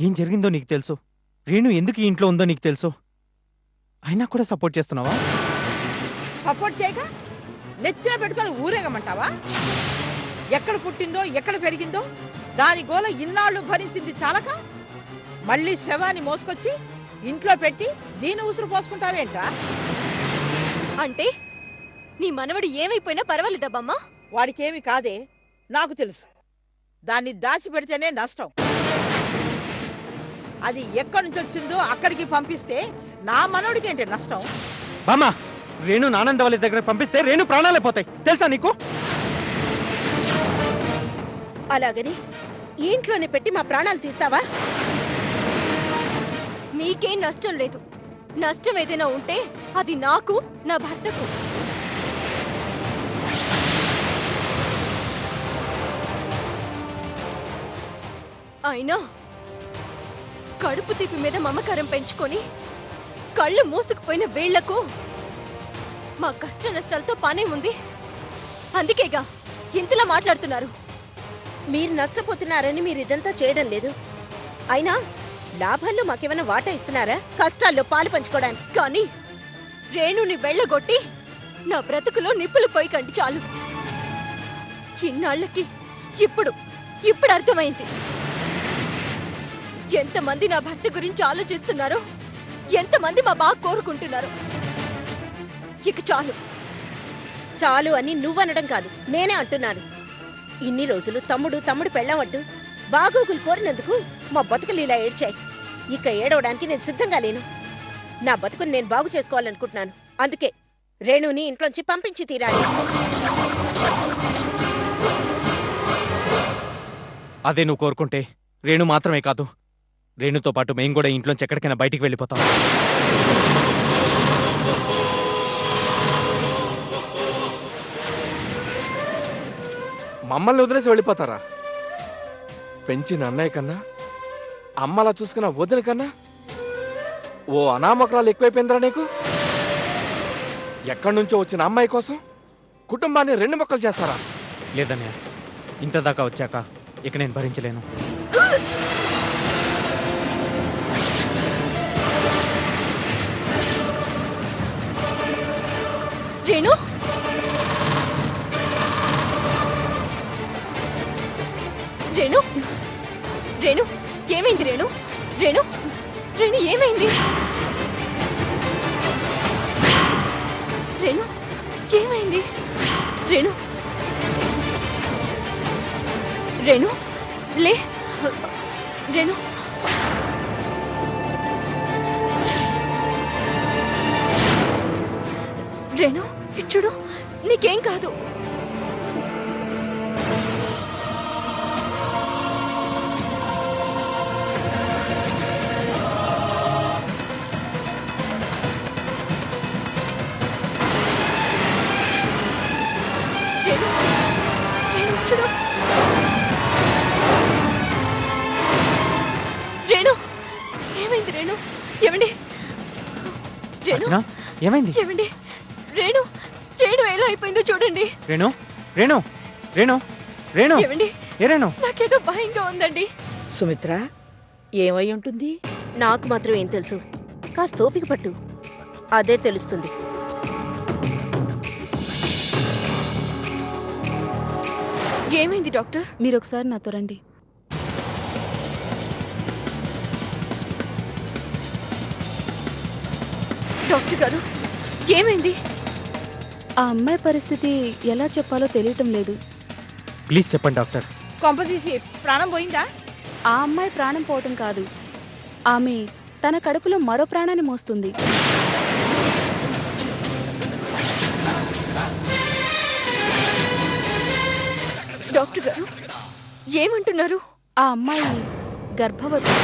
ఏం జరిగిందో నీకు తెలుసు, రేణు ఎందుకు ఈ ఇంట్లో ఉందో నీకు తెలుసు, అయినా కూడా సపోర్ట్ చేస్తున్నావా? సపోర్ట్ చేయక నెత్తిన పెట్టుకొని ఊరేగమంటావా? ఎక్కడ పుట్టిందో ఎక్కడ పెరిగిందో దాని గోల ఇన్నాళ్ళు భరించింది చాలక మళ్ళీ శవాన్ని మోసుకొచ్చి ఇంట్లో పెట్టి దీని ఉసురు పోసుకుంటావేంట్రా? అంటే నీ మనవడు ఏమైపోయినా పర్వాలేదా బామ్మ? వాడికేమి కాదే, నాకు తెలుసు. దాన్ని దాచిపెడితేనే నష్టం. అది ఎక్కడి నుంచి వచ్చిందో అక్కడికి పంపిస్తే నా మనవడికి ఏంటి నష్టం? బామ్మ, రేణు నానంద వాళ్ళ దగ్గర పంపిస్తే రేణు ప్రాణాలే పోతాయి తెలుసా నీకు? అలాగని ఈ ఇంట్లోనే పెట్టి మా ప్రాణాలు తీస్తావా? నీకేం నష్టం లేదు. నష్టం ఏదైనా ఉంటే అది నాకు, నా భర్తకు. అయినా కడుపు తీపి మీద మమకారం పెంచుకొని కళ్ళు మూసుకుపోయిన వీళ్లకు మా కష్ట నష్టాలతో పనే ఉంది. అందుకేగా ఇంతలా మాట్లాడుతున్నారు. మీరు నష్టపోతున్నారని మీరు ఇదంతా చేయడం లేదు. అయినా లాభాల్లో మాకేమైనా వాటా ఇస్తున్నారా? కష్టాల్లో పాలు పంచుకోవడానికి. కానీ రేణుని వెళ్ళగొట్టి నా బ్రతుకులో నిప్పులు పోయి కండి చాలు. ఇన్నాళ్ళకి ఇప్పుడు అర్థమైంది ఎంతమంది నా భర్త గురించి ఆలోచిస్తున్నారో, ఎంతమంది మా బాగా కోరుకుంటున్నారో. ఇక చాలు. చాలు అని నువ్వనడం కాదు, నేనే అంటున్నాను. ఇన్ని రోజులు తమ్ముడు పెళ్ళమంటూ బాగోగులు కోరినందుకు మా బతుకులు ఇలా ఏడ్చాయి. ఇక ఏడవడానికి నేను సిద్ధంగా లేను. నా బతుకుని నేను బాగు చేసుకోవాలనుకుంటున్నాను. అందుకే రేణుని ఇంట్లోంచి పంపించి తీరాలి. అదే నువ్వు కోరుకుంటే రేణు మాత్రమే కాదు, రేణుతో పాటు మేము కూడా ఇంట్లోంచి ఎక్కడికైనా బయటికి వెళ్ళిపోతాం. మమ్మల్ని వదిలేసి వెళ్ళిపోతారా? పెంచిన అన్నయ్య కన్నా, అమ్మలా చూసుకున్న వదిన కన్నా ఓ అనామకురాలు ఎక్కువైపోయిందిరా నీకు? ఎక్కడి నుంచో వచ్చిన అమ్మాయి కోసం కుటుంబాన్ని రెండు మొక్కలు చేస్తారా? లేదన్నయ్య, ఇంతదాకా వచ్చాక ఇక నేను భరించలేను. రేణు, రేణు, రేణు, ఏమైంది రేణు? రేణు, రేణు ఏమైంది? రేణు, ఏమైంది? రేణు, రేణు, లే. రేణు, రేణు, ఇచ్చుడు, నీకేం కాదు. రేణు, రేణు, ఇచ్చుడు. రేణు, ఏమైంది రేణు? ఏమండి రేణు, అర్చన, ఏమైంది? ఏమండి రేణు, రేణు ఎలా అయిపోయిందో చూడండి. రేణు, రేణు, రేణు, రేణు, ఏమండి, ఏ రేణు? నాకేదో భయంగా ఉందండి. సుమిత్ర, ఏమై ఉంటుంది? నాకు మాత్రం ఏం తెలుసు? కాస్త ఓపిక పట్టు, అదే తెలుస్తుంది. ఏమైంది డాక్టర్? మీరు ఒకసారి నాతో రండి. డాక్టర్ గారు, ఏమైంది? ఆ అమ్మాయి పరిస్థితి ఎలా చెప్పాలో తెలియటం లేదు. ప్లీజ్ చెప్పండి డాక్టర్. కొంపదీసి ప్రాణం పోయిందా? ఆ అమ్మాయి ప్రాణం పోవటం కాదు, ఆమె తన కడుపులో మరో ప్రాణాన్ని మోస్తుంది. డాక్టర్ గారు, ఏమంటున్నారు? ఆ అమ్మాయి గర్భవతి.